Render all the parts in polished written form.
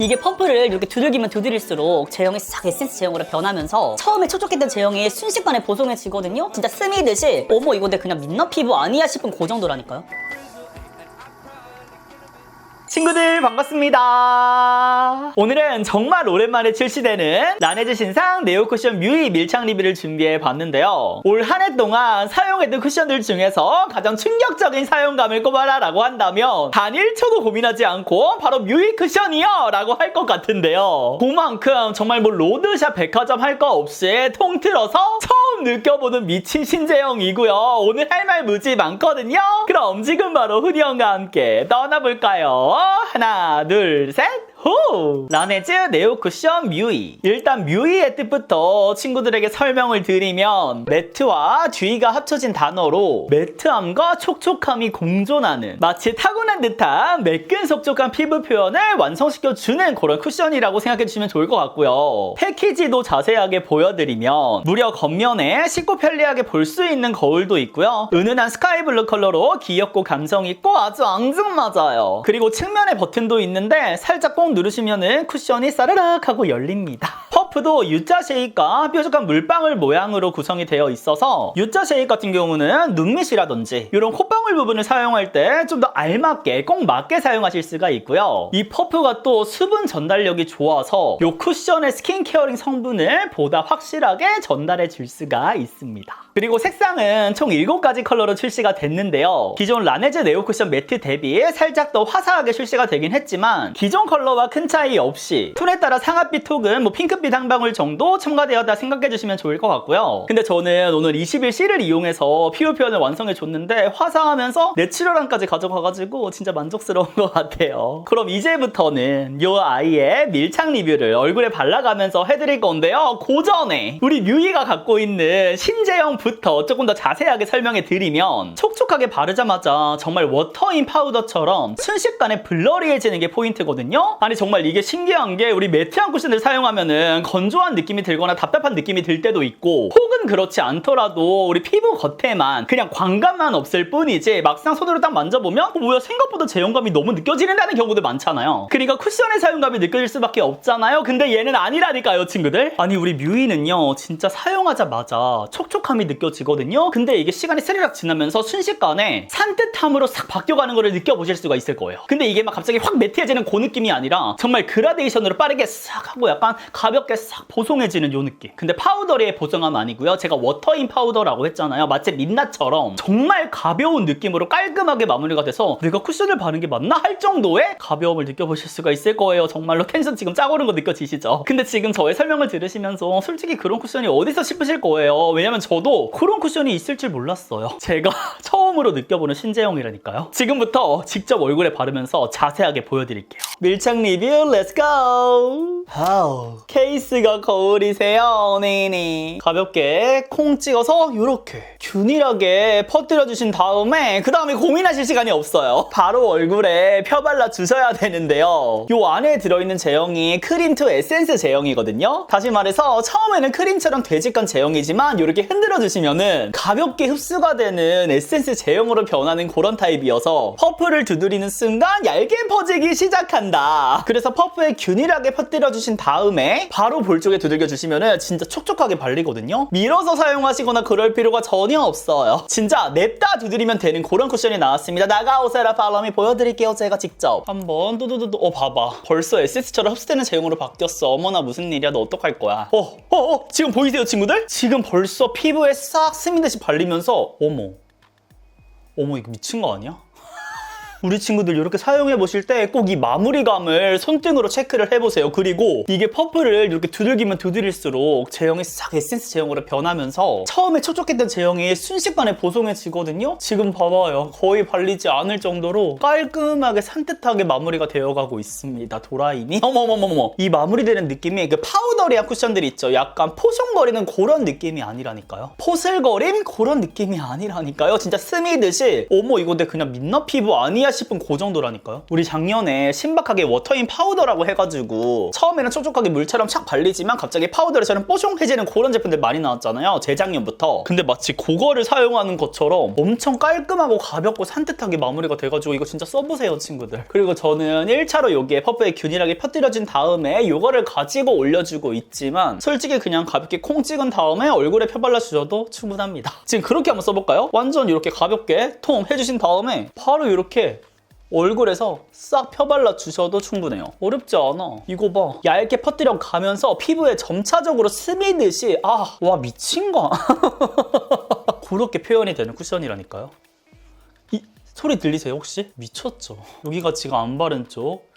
이게 펌프를 이렇게 두들기면 두드릴수록 제형이 싹 에센스 제형으로 변하면서 처음에 촉촉했던 제형이 순식간에 보송해지거든요. 진짜 스미듯이 어머 이거 내 그냥 민낯 피부 아니야 싶은 그 정도라니까요. 친구들 반갑습니다. 오늘은 정말 오랜만에 출시되는 라네즈 신상 네오 쿠션 뮤이 밀착 리뷰를 준비해 봤는데요. 올 한 해 동안 사용했던 쿠션들 중에서 가장 충격적인 사용감을 꼽아라 라고 한다면 단 1초도 고민하지 않고 바로 뮤이 쿠션이요 라고 할 것 같은데요. 그만큼 정말 뭐 로드샵 백화점 할 거 없이 통틀어서 처음 느껴보는 미친 신제형이고요. 오늘 할 말 무지 많거든요. 그럼 지금 바로 훈이 형과 함께 떠나볼까요? 하나 둘 셋 호! 라네즈 네오 쿠션 뮤이. 일단 뮤이의 뜻부터 친구들에게 설명을 드리면 매트와 듀이가 합쳐진 단어로 매트함과 촉촉함이 공존하는 마치 타고난 듯한 매끈석촉한 피부 표현을 완성시켜주는 그런 쿠션이라고 생각해주시면 좋을 것 같고요. 패키지도 자세하게 보여드리면 무려 겉면에 쉽고 편리하게 볼 수 있는 거울도 있고요. 은은한 스카이블루 컬러로 귀엽고 감성있고 아주 앙증맞아요. 그리고 측면에 버튼도 있는데 살짝 꼭 누르시면은 쿠션이 싸르륵 하고 열립니다. 퍼프도 U자 쉐입과 뾰족한 물방울 모양으로 구성이 되어 있어서 U자 쉐입 같은 경우는 눈밑이라든지 이런 콧방울 부분을 사용할 때 좀 더 알맞게 꼭 맞게 사용하실 수가 있고요. 이 퍼프가 또 수분 전달력이 좋아서 이 쿠션의 스킨케어링 성분을 보다 확실하게 전달해 줄 수가 있습니다. 그리고 색상은 총 7가지 컬러로 출시가 됐는데요. 기존 라네즈 네오 쿠션 매트 대비 살짝 더 화사하게 출시가 되긴 했지만 기존 컬러와 큰 차이 없이 톤에 따라 상아빛 톡은 뭐 핑크빛 한 방울 정도 첨가되었다 생각해주시면 좋을 것 같고요. 근데 저는 오늘 21C를 이용해서 피부 표현을 완성해줬는데 화사하면서 내추럴함까지 가져가가지고 진짜 만족스러운 것 같아요. 그럼 이제부터는 이 아이의 밀착 리뷰를 얼굴에 발라가면서 해드릴 건데요. 그 전에 우리 뮤이가 갖고 있는 신제형부터 조금 더 자세하게 설명해 드리면 촉촉하게 바르자마자 정말 워터인 파우더처럼 순식간에 블러리해지는 게 포인트거든요. 아니 정말 이게 신기한 게 우리 매트한 쿠션을 사용하면은 건조한 느낌이 들거나 답답한 느낌이 들 때도 있고 혹은 그렇지 않더라도 우리 피부 겉에만 그냥 광감만 없을 뿐이지 막상 손으로 딱 만져보면 뭐야 생각보다 제형감이 너무 느껴지는다는 경우도 많잖아요. 그러니까 쿠션의 사용감이 느껴질 수밖에 없잖아요. 근데 얘는 아니라니까요 친구들. 아니 우리 뮤이는요 진짜 사용하자마자 촉촉함이 느껴지거든요. 근데 이게 시간이 스리락 지나면서 순식간에 산뜻함으로 싹 바뀌어가는 거를 느껴보실 수가 있을 거예요. 근데 이게 막 갑자기 확 매트해지는 그 느낌이 아니라 정말 그라데이션으로 빠르게 싹 하고 약간 가볍게 싹 보송해지는 요 느낌. 근데 파우더리의 보송함 아니고요. 제가 워터인 파우더라고 했잖아요. 마치 민낯처럼 정말 가벼운 느낌으로 깔끔하게 마무리가 돼서 내가 쿠션을 바른 게 맞나 할 정도의 가벼움을 느껴보실 수가 있을 거예요. 정말로 텐션 지금 쫙 오른 거 느껴지시죠? 근데 지금 저의 설명을 들으시면서 솔직히 그런 쿠션이 어디서 싶으실 거예요. 왜냐면 저도 그런 쿠션이 있을 줄 몰랐어요. 제가 처음으로 느껴보는 신제형이라니까요. 지금부터 직접 얼굴에 바르면서 자세하게 보여드릴게요. 밀착 리뷰 렛츠고! 케이스가 거울이세요. 네네. 가볍게 콩 찍어서 이렇게 균일하게 퍼뜨려 주신 다음에 그 다음에 고민하실 시간이 없어요. 바로 얼굴에 펴발라 주셔야 되는데요. 이 안에 들어있는 제형이 크림 투 에센스 제형이거든요. 다시 말해서 처음에는 크림처럼 되직한 제형이지만 이렇게 흔들어 주시면은 가볍게 흡수가 되는 에센스 제형으로 변하는 그런 타입이어서 퍼프를 두드리는 순간 얇게 퍼지기 시작한다. 그래서 퍼프에 균일하게 퍼뜨려 주신 다음에 바로 볼 쪽에 두들겨 주시면은 진짜 촉촉하게 발리거든요. 밀어서 사용하시거나 그럴 필요가 전혀 없어요. 진짜 냅다 두드리면 되는 그런 쿠션이 나왔습니다. 나가오세라 팔로미 보여드릴게요. 제가 직접 한번 두두두두. 봐봐. 벌써 에센스처럼 흡수되는 제형으로 바뀌었어. 어머나 무슨 일이야. 너 어떡할 거야. 지금 보이세요 친구들? 지금 벌써 피부에 싹 스미듯이 발리면서 어머 이거 미친 거 아니야? 우리 친구들 이렇게 사용해 보실 때 꼭 이 마무리감을 손등으로 체크를 해보세요. 그리고 이게 퍼프를 이렇게 두들기면 두드릴수록 제형이 싹 에센스 제형으로 변하면서 처음에 촉촉했던 제형이 순식간에 보송해지거든요. 지금 봐봐요. 거의 발리지 않을 정도로 깔끔하게 산뜻하게 마무리가 되어가고 있습니다. 도라인이 어머머머머 이 마무리되는 느낌이 그 파우더리한 쿠션들 있죠. 약간 포송거리는 그런 느낌이 아니라니까요. 포슬거림 그런 느낌이 아니라니까요. 진짜 스미듯이 어머 이거 내 그냥 민낯 피부 아니야 아니야 싶은 그 정도라니까요. 우리 작년에 신박하게 워터인 파우더라고 해가지고 처음에는 촉촉하게 물처럼 착 발리지만 갑자기 파우더처럼 뽀송해지는 그런 제품들 많이 나왔잖아요, 재작년부터. 근데 마치 그거를 사용하는 것처럼 엄청 깔끔하고 가볍고 산뜻하게 마무리가 돼가지고 이거 진짜 써보세요, 친구들. 그리고 저는 1차로 여기에 퍼프에 균일하게 펴뜨려진 다음에 이거를 가지고 올려주고 있지만 솔직히 그냥 가볍게 콩 찍은 다음에 얼굴에 펴발라주셔도 충분합니다. 지금 그렇게 한번 써볼까요? 완전 이렇게 가볍게 통 해주신 다음에 바로 이렇게 얼굴에서 싹 펴발라 주셔도 충분해요. 어렵지 않아. 이거 봐. 얇게 퍼뜨려 가면서 피부에 점차적으로 스미듯이 와 미친가? 그렇게 표현이 되는 쿠션이라니까요. 이 소리 들리세요 혹시? 미쳤죠? 여기가 지금 안 바른 쪽,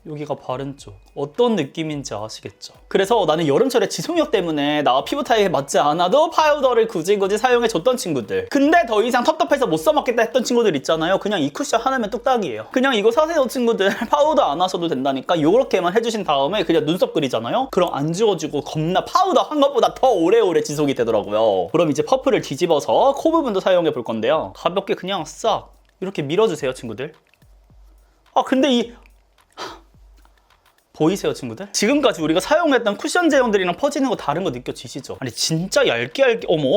여기가 바른 쪽. 어떤 느낌인지 아시겠죠? 그래서 나는 여름철에 지속력 때문에 나 피부 타입에 맞지 않아도 파우더를 굳이 사용해줬던 친구들. 근데 더 이상 텁텁해서 못 써먹겠다 했던 친구들 있잖아요. 그냥 이 쿠션 하나면 뚝딱이에요. 그냥 이거 사세요, 친구들. 파우더 안 하셔도 된다니까. 요렇게만 해주신 다음에 그냥 눈썹 그리잖아요? 그럼 안 지워지고 겁나 파우더 한 것보다 더 오래오래 지속이 되더라고요. 그럼 이제 퍼프를 뒤집어서 코 부분도 사용해 볼 건데요. 가볍게 그냥 싹 이렇게 밀어주세요, 친구들. 근데 보이세요, 친구들? 지금까지 우리가 사용했던 쿠션 제형들이랑 퍼지는 거 다른 거 느껴지시죠? 아니 진짜 얇게 어머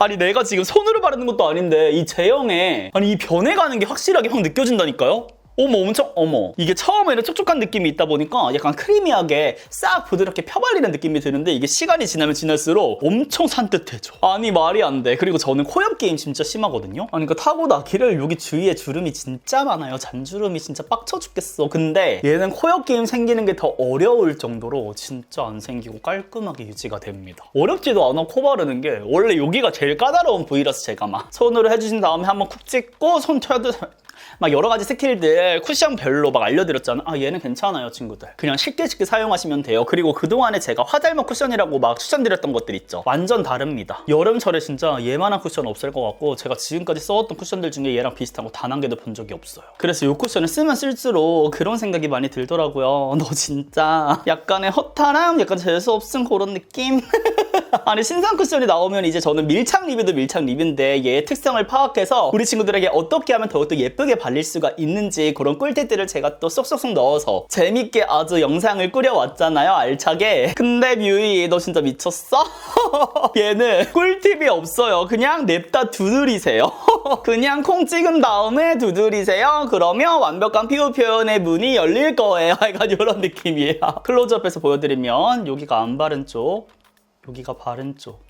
아니 내가 지금 손으로 바르는 것도 아닌데 이 제형에 이 변해가는 게 확실하게 확 느껴진다니까요? 어머 이게 처음에는 촉촉한 느낌이 있다 보니까 약간 크리미하게 싹 부드럽게 펴발리는 느낌이 드는데 이게 시간이 지나면 지날수록 엄청 산뜻해져. 아니 말이 안 돼. 그리고 저는 코염 게임 진짜 심하거든요. 그러니까 타고 나기를 여기 주위에 주름이 진짜 많아요. 잔주름이 진짜 빡쳐 죽겠어. 근데 얘는 코염 게임 생기는 게 더 어려울 정도로 진짜 안 생기고 깔끔하게 유지가 됩니다. 어렵지도 않아, 코 바르는 게. 원래 여기가 제일 까다로운 부위라서 제가 막 손으로 해주신 다음에 한번 쿡 찍고 손 쳐도 막 여러 가지 스킬들 쿠션별로 막 알려드렸잖아. 얘는 괜찮아요, 친구들. 그냥 쉽게 사용하시면 돼요. 그리고 그동안에 제가 화잘먹 쿠션이라고 막 추천드렸던 것들 있죠. 완전 다릅니다. 여름철에 진짜 얘만한 쿠션 없을 것 같고 제가 지금까지 써왔던 쿠션들 중에 얘랑 비슷한 거 단 한 개도 본 적이 없어요. 그래서 이 쿠션을 쓰면 쓸수록 그런 생각이 많이 들더라고요. 너 진짜 약간의 허탈함, 약간 재수 없음 그런 느낌? 아니 신상 쿠션이 나오면 이제 저는 밀착 리뷰도 밀착 리뷰인데 얘의 특성을 파악해서 우리 친구들에게 어떻게 하면 더욱더 예쁘게 발릴 수가 있는지 그런 꿀팁들을 제가 또 쏙쏙쏙 넣어서 재밌게 아주 영상을 꾸려왔잖아요, 알차게. 근데 뮤이 너 진짜 미쳤어? 얘는 꿀팁이 없어요. 그냥 냅다 두드리세요. 그냥 콩 찍은 다음에 두드리세요. 그러면 완벽한 피부 표현의 문이 열릴 거예요. 약간 이런 느낌이에요. 클로즈업해서 보여드리면 여기가 안 바른 쪽, 여기가 바른 쪽.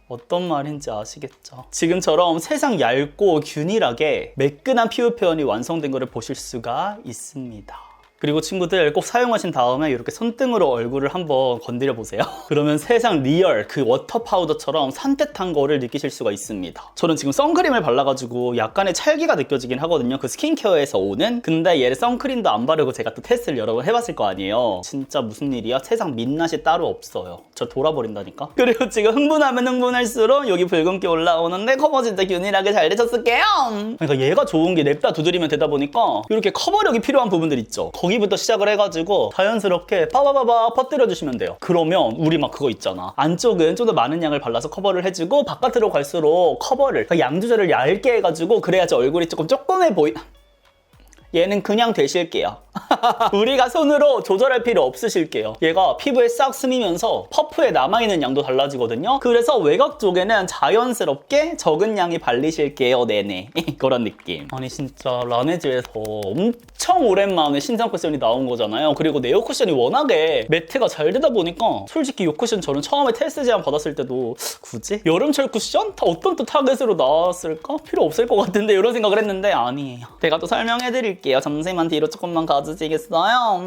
어떤 말인지 아시겠죠? 지금처럼 세상 얇고 균일하게 매끈한 피부 표현이 완성된 것을 보실 수가 있습니다. 그리고 친구들 꼭 사용하신 다음에 이렇게 손등으로 얼굴을 한번 건드려 보세요. 그러면 세상 리얼 그 워터 파우더처럼 산뜻한 거를 느끼실 수가 있습니다. 저는 지금 선크림을 발라가지고 약간의 찰기가 느껴지긴 하거든요. 그 스킨케어에서 오는. 근데 얘를 선크림도 안 바르고 제가 또 테스트를 여러 번 해봤을 거 아니에요. 진짜 무슨 일이야? 세상 민낯이 따로 없어요. 저 돌아버린다니까. 그리고 지금 흥분하면 흥분할수록 여기 붉은기 올라오는데 커버 진짜 균일하게 잘 되셨을게요. 그러니까 얘가 좋은 게 냅다 두드리면 되다 보니까 이렇게 커버력이 필요한 부분들 있죠. 거기부터 시작을 해가지고 자연스럽게 빠바바바 퍼뜨려 주시면 돼요. 그러면 우리 막 그거 있잖아. 안쪽은 좀 더 많은 양을 발라서 커버를 해주고 바깥으로 갈수록 커버를 그러니까 양 조절을 얇게 해가지고 그래야지 얼굴이 조금 조그매 보이. 얘는 그냥 되실게요. 우리가 손으로 조절할 필요 없으실게요. 얘가 피부에 싹 스미면서 퍼프에 남아있는 양도 달라지거든요. 그래서 외곽 쪽에는 자연스럽게 적은 양이 발리실게요. 네네. 그런 느낌. 아니 진짜 라네즈에서 엄청 오랜만에 신상 쿠션이 나온 거잖아요. 그리고 네오 쿠션이 워낙에 매트가 잘 되다 보니까 솔직히 이 쿠션 저는 처음에 테스트 제안 받았을 때도 굳이? 여름철 쿠션? 어떤 또 타겟으로 나왔을까? 필요 없을 것 같은데 이런 생각을 했는데 아니에요. 제가 또 설명해드릴게요. 잠시만 뒤로 조금만 가주시겠어요?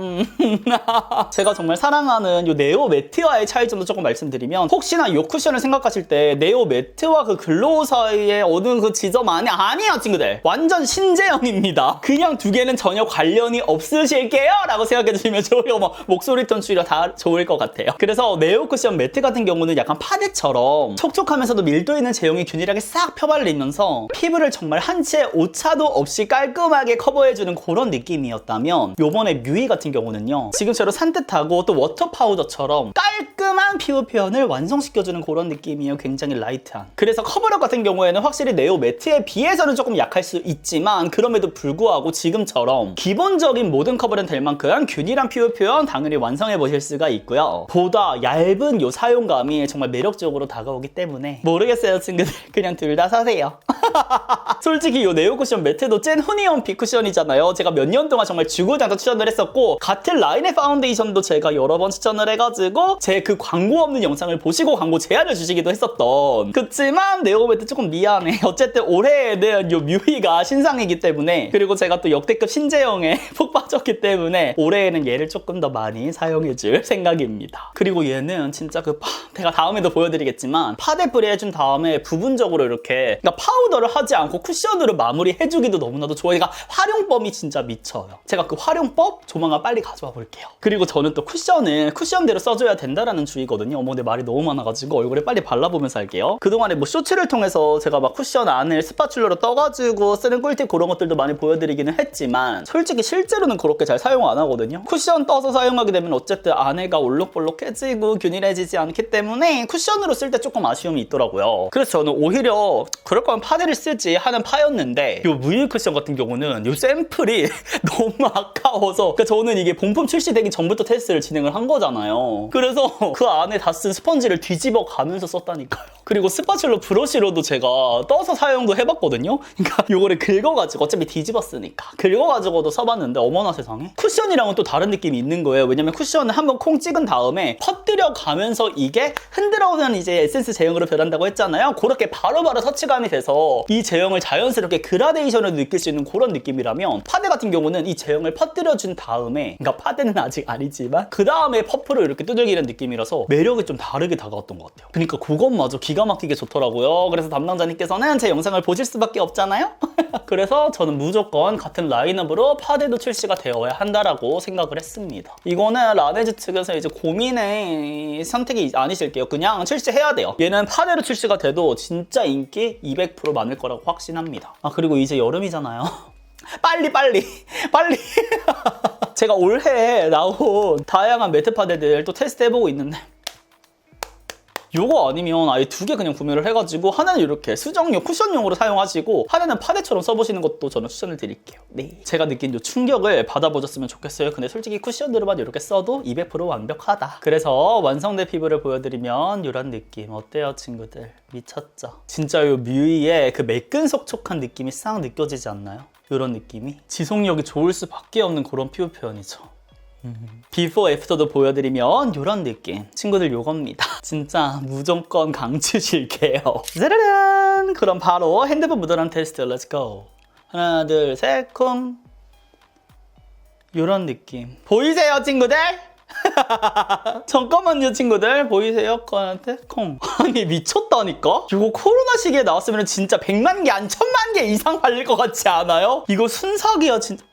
제가 정말 사랑하는 이 네오 매트와의 차이점도 조금 말씀드리면 혹시나 이 쿠션을 생각하실 때 네오 매트와 그 글로우 사이에 어느 그 지점 아니에요 친구들. 완전 신제형입니다. 그냥 두 개는 전혀 관련이 없으실게요 라고 생각해주시면 좋아요. 목소리 톤 추리가 다 좋을 것 같아요. 그래서 네오 쿠션 매트 같은 경우는 약간 파데처럼 촉촉하면서도 밀도 있는 제형이 균일하게 싹 펴발리면서 피부를 정말 한 치의 오차도 없이 깔끔하게 커버해주는 그런 느낌이었다면 요번에 뮤이 같은 경우는요 지금처럼 산뜻하고 또 워터 파우더처럼 깔끔한 균일한 피부 표현을 완성시켜주는 그런 느낌이에요. 굉장히 라이트한. 그래서 커버력 같은 경우에는 확실히 네오 매트에 비해서는 조금 약할 수 있지만 그럼에도 불구하고 지금처럼 기본적인 모든 커버는 될 만큼 균일한 피부 표현 당연히 완성해 보실 수가 있고요. 보다 얇은 요 사용감이 정말 매력적으로 다가오기 때문에 모르겠어요 친구들. 그냥 둘 다 사세요. 솔직히 이 네오 쿠션 매트도 찐 후니언피 쿠션이잖아요. 제가 몇 년 동안 정말 죽을장사 추천을 했었고 같은 라인의 파운데이션도 제가 여러 번 추천을 해가지고 제 그 광고 없는 영상을 보시고 광고 제안을 주시기도 했었던. 그치만 네오 매트 조금 미안해. 어쨌든 올해에는 요 뮤이가 신상이기 때문에 그리고 제가 또 역대급 신제형에 푹 빠졌기 때문에 올해에는 얘를 조금 더 많이 사용해줄 생각입니다. 그리고 얘는 진짜 제가 다음에도 보여드리겠지만 파데 뿌리 해준 다음에 부분적으로 이렇게 그러니까 파우더를 하지 않고 쿠션으로 마무리해주기도 너무나도 좋아요. 그러니까 활용법이 진짜 미쳐요. 제가 그 활용법 조만간 빨리 가져와 볼게요. 그리고 저는 또 쿠션을 쿠션대로 써줘야 된다라는 주의거든요. 어머 내 말이 너무 많아가지고 얼굴에 빨리 발라보면서 할게요. 그동안에 뭐 쇼츠를 통해서 제가 막 쿠션 안을 스파츌러로 떠가지고 쓰는 꿀팁 그런 것들도 많이 보여드리기는 했지만 솔직히 실제로는 그렇게 잘 사용 안 하거든요. 쿠션 떠서 사용하게 되면 어쨌든 안에가 올록볼록해지고 균일해지지 않기 때문에 쿠션으로 쓸 때 조금 아쉬움이 있더라고요. 그래서 저는 오히려 그럴 거면 파데를 쓰지 하는 파였는데 요 무일 쿠션 같은 경우는 요 샘플이 너무 아까워서 그러니까 저는 이게 본품 출시되기 전부터 테스트를 진행을 한 거잖아요. 그래서 그 안에 다 쓴 스펀지를 뒤집어 가면서 썼다니까요. 그리고 스파츌러 브러쉬로도 제가 떠서 사용도 해봤거든요. 그러니까 요거를 긁어가지고 어차피 뒤집었으니까 긁어가지고도 써봤는데 어머나 세상에 쿠션이랑은 또 다른 느낌이 있는 거예요. 왜냐면 쿠션을 한번 콩 찍은 다음에 퍼뜨려 가면서 이게 흔들어오면 이제 에센스 제형으로 변한다고 했잖아요. 그렇게 바로바로 터치감이 돼서 이 제형을 자연스럽게 그라데이션을 느낄 수 있는 그런 느낌이라면 파데 같은 경우는 이 제형을 퍼뜨려준 다음에 그러니까 파데는 아직 아니지만 그 다음에 퍼프로 이렇게 두들기는 느낌이라서 매력이 좀 다르게 다가왔던 것 같아요. 그러니까 그것마저 기가 막히게 좋더라고요. 그래서 담당자님께서는 제 영상을 보실 수밖에 없잖아요. 그래서 저는 무조건 같은 라인업으로 파데도 출시가 되어야 한다라고 생각을 했습니다. 이거는 라네즈 측에서 이제 고민의 선택이 아니실게요. 그냥 출시해야 돼요. 얘는 파데로 출시가 돼도 진짜 인기 200% 많을 거라고 확신합니다. 아 그리고 이제 여름이잖아요. 빨리 제가 올해 나온 다양한 매트 파데들 또 테스트 해보고 있는데 요거 아니면 아예 두 개 그냥 구매를 해가지고 하나는 이렇게 수정용, 쿠션용으로 사용하시고 하나는 파데처럼 써보시는 것도 저는 추천을 드릴게요. 네, 제가 느낀 요 충격을 받아보셨으면 좋겠어요. 근데 솔직히 쿠션으로만 이렇게 써도 200% 완벽하다. 그래서 완성된 피부를 보여드리면 이런 느낌 어때요 친구들? 미쳤죠? 진짜 요 뮤이의 그 매끈석촉한 느낌이 싹 느껴지지 않나요? 이런 느낌이 지속력이 좋을 수밖에 없는 그런 피부 표현이죠. 비포 애프터도 보여드리면 이런 느낌. 친구들 요겁니다. 진짜 무조건 강추실게요. 짜라란! 그럼 바로 핸드폰 묻어난 테스트 렛츠고. 하나 둘 셋 콩. 요런 느낌 보이세요 친구들? 잠깐만요 친구들 보이세요? 꺼한테 콩. 아니 미쳤다니까? 이거 코로나 시기에 나왔으면 진짜 100만 개 안 1000만 개 이상 팔릴 것 같지 않아요? 이거 순삭이야 진짜.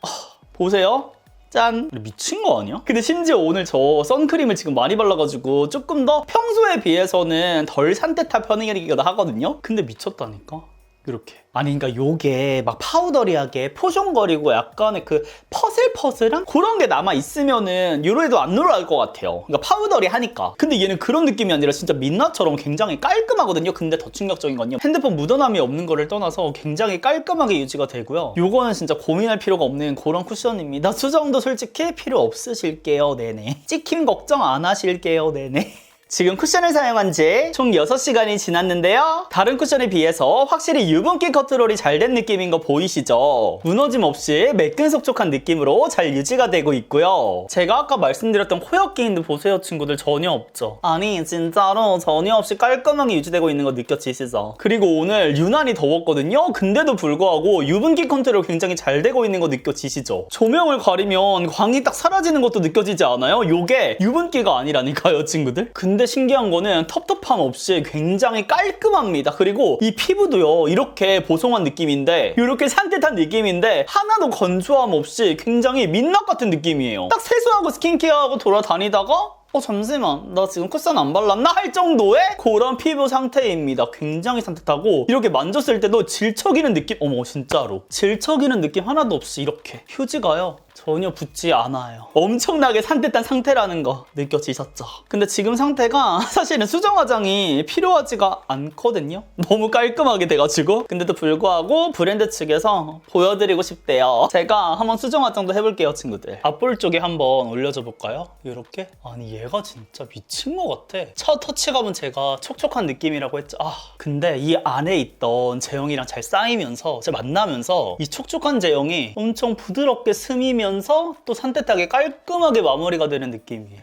보세요 짠! 미친 거 아니야? 근데 심지어 오늘 저 선크림을 지금 많이 발라가지고 조금 더 평소에 비해서는 덜 산뜻한 편이기도 하거든요? 근데 미쳤다니까? 이렇게. 아니 그러니까 요게 막 파우더리하게 포숑거리고 약간의 그 퍼슬퍼슬한 그런 게 남아있으면은 요래도 안 놀랄 것 같아요. 그러니까 파우더리하니까. 근데 얘는 그런 느낌이 아니라 진짜 민낯처럼 굉장히 깔끔하거든요. 근데 더 충격적인 건요, 핸드폰 묻어남이 없는 거를 떠나서 굉장히 깔끔하게 유지가 되고요. 요거는 진짜 고민할 필요가 없는 그런 쿠션입니다. 수정도 솔직히 필요 없으실게요. 네네. 찍힘 걱정 안 하실게요. 네네. 지금 쿠션을 사용한 지 총 6시간이 지났는데요. 다른 쿠션에 비해서 확실히 유분기 컨트롤이 잘 된 느낌인 거 보이시죠? 무너짐 없이 매끈석촉한 느낌으로 잘 유지가 되고 있고요. 제가 아까 말씀드렸던 코역기인도 보세요 친구들, 전혀 없죠? 아니 진짜로 전혀 없이 깔끔하게 유지되고 있는 거 느껴지시죠? 그리고 오늘 유난히 더웠거든요? 근데도 불구하고 유분기 컨트롤 굉장히 잘 되고 있는 거 느껴지시죠? 조명을 가리면 광이 딱 사라지는 것도 느껴지지 않아요? 요게 유분기가 아니라니까요 친구들? 근데 신기한 거는 텁텁함 없이 굉장히 깔끔합니다. 그리고 이 피부도요 이렇게 보송한 느낌인데 이렇게 산뜻한 느낌인데 하나도 건조함 없이 굉장히 민낯 같은 느낌이에요. 딱 세수하고 스킨케어하고 돌아다니다가 잠시만 나 지금 쿠션 안 발랐나? 할 정도의 그런 피부 상태입니다. 굉장히 산뜻하고 이렇게 만졌을 때도 질척이는 느낌, 어머 진짜로 질척이는 느낌 하나도 없이 이렇게 휴지가요 전혀 붓지 않아요. 엄청나게 산뜻한 상태라는 거 느껴지셨죠? 근데 지금 상태가 사실은 수정 화장이 필요하지가 않거든요. 너무 깔끔하게 돼가지고. 근데도 불구하고 브랜드 측에서 보여드리고 싶대요. 제가 한번 수정 화장도 해볼게요, 친구들. 앞볼 쪽에 한번 올려줘 볼까요? 이렇게? 아니 얘가 진짜 미친 것 같아. 첫 터치감은 제가 촉촉한 느낌이라고 했죠. 근데 이 안에 있던 제형이랑 잘 쌓이면서 잘 만나면서 이 촉촉한 제형이 엄청 부드럽게 스미면서 또 산뜻하게 깔끔하게 마무리가 되는 느낌이에요.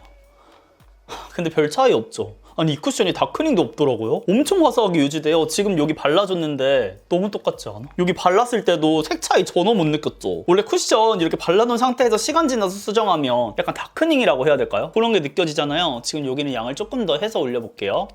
근데 별 차이 없죠? 아니 이 쿠션이 다크닝도 없더라고요. 엄청 화사하게 유지돼요. 지금 여기 발라줬는데 너무 똑같지 않아? 여기 발랐을 때도 색 차이 전혀 못 느꼈죠? 원래 쿠션 이렇게 발라놓은 상태에서 시간 지나서 수정하면 약간 다크닝이라고 해야 될까요? 그런 게 느껴지잖아요. 지금 여기는 양을 조금 더 해서 올려볼게요.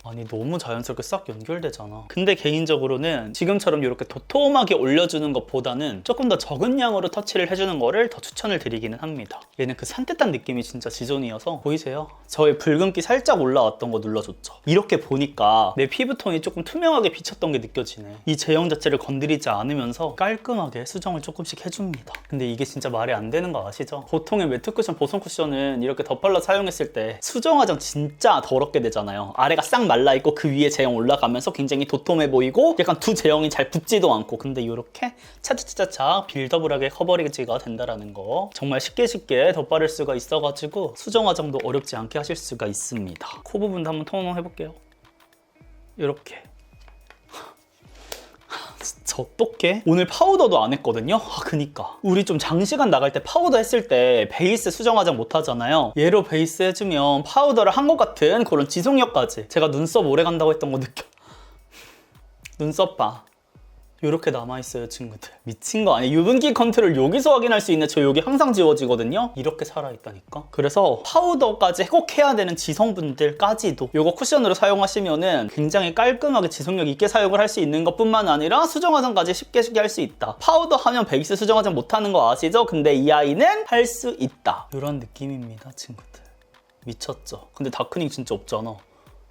아니 너무 자연스럽게 싹 연결되잖아. 근데 개인적으로는 지금처럼 이렇게 도톰하게 올려주는 것보다는 조금 더 적은 양으로 터치를 해주는 거를 더 추천을 드리기는 합니다. 얘는 그 산뜻한 느낌이 진짜 지존이어서 보이세요? 저의 붉은기 살짝 올라왔던 거 눌러줬죠. 이렇게 보니까 내 피부톤이 조금 투명하게 비쳤던 게 느껴지네. 이 제형 자체를 건드리지 않으면서 깔끔하게 수정을 조금씩 해줍니다. 근데 이게 진짜 말이 안 되는 거 아시죠? 보통의 매트 쿠션, 보송 쿠션은 이렇게 덧발라 사용했을 때 수정 화장 진짜 더럽게 되잖아요. 아래가 싹 말라있고 그 위에 제형 올라가면서 굉장히 도톰해 보이고 약간 두 제형이 잘 붙지도 않고, 근데 이렇게 차차차차 빌더블하게 커버리지가 된다라는 거 정말 쉽게 덧바를 수가 있어가지고 수정 화장도 어렵지 않게 하실 수가 있습니다. 코 부분도 한번 톤 해볼게요. 이렇게 진짜 어떡해? 오늘 파우더도 안 했거든요? 그니까 우리 좀 장시간 나갈 때 파우더 했을 때 베이스 수정 화장 못 하잖아요. 얘로 베이스 해주면 파우더를 한 것 같은 그런 지속력까지. 제가 눈썹 오래 간다고 했던 거 느껴. 눈썹 봐. 이렇게 남아있어요, 친구들. 미친 거 아니에요? 유분기 컨트롤 여기서 확인할 수 있네. 저 여기 항상 지워지거든요? 이렇게 살아있다니까? 그래서 파우더까지 꼭 해야 되는 지성분들까지도 이거 쿠션으로 사용하시면은 굉장히 깔끔하게 지속력 있게 사용을 할 수 있는 것뿐만 아니라 수정 화장까지 쉽게 할 수 있다. 파우더 하면 베이스 수정 화장 못하는 거 아시죠? 근데 이 아이는 할 수 있다. 이런 느낌입니다, 친구들. 미쳤죠? 근데 다크닝 진짜 없잖아.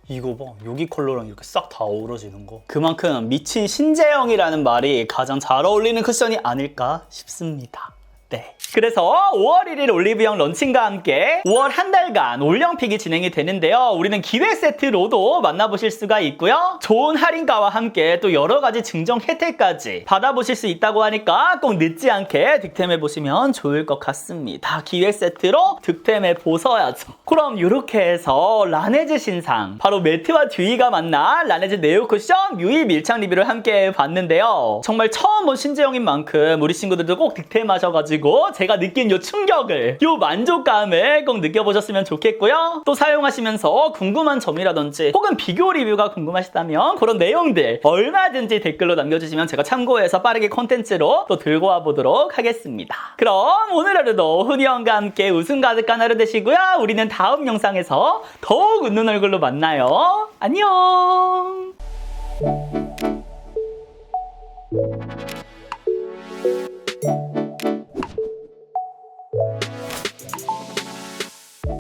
이거 봐, 여기 컬러랑 이렇게 싹 다 어우러지는 거. 그만큼 미친 신제형이라는 말이 가장 잘 어울리는 쿠션이 아닐까 싶습니다. 네. 그래서 5월 1일 올리브영 런칭과 함께 5월 한 달간 올영픽이 진행이 되는데요. 우리는 기획 세트로도 만나보실 수가 있고요. 좋은 할인가와 함께 또 여러 가지 증정 혜택까지 받아보실 수 있다고 하니까 꼭 늦지 않게 득템해보시면 좋을 것 같습니다. 기획 세트로 득템해보셔야죠. 그럼 이렇게 해서 라네즈 신상, 바로 매트와 듀이가 만난 라네즈 네오 쿠션 뮤이 밀착 리뷰를 함께 봤는데요. 정말 처음 본 신제형인 만큼 우리 친구들도 꼭 득템하셔가지고 제가 느낀 요 충격을, 요 만족감을 꼭 느껴보셨으면 좋겠고요. 또 사용하시면서 궁금한 점이라든지 혹은 비교 리뷰가 궁금하시다면 그런 내용들 얼마든지 댓글로 남겨주시면 제가 참고해서 빠르게 콘텐츠로 또 들고 와보도록 하겠습니다. 그럼 오늘 하루도 훈이 형과 함께 웃음 가득한 하루 되시고요. 우리는 다음 영상에서 더욱 웃는 얼굴로 만나요. 안녕.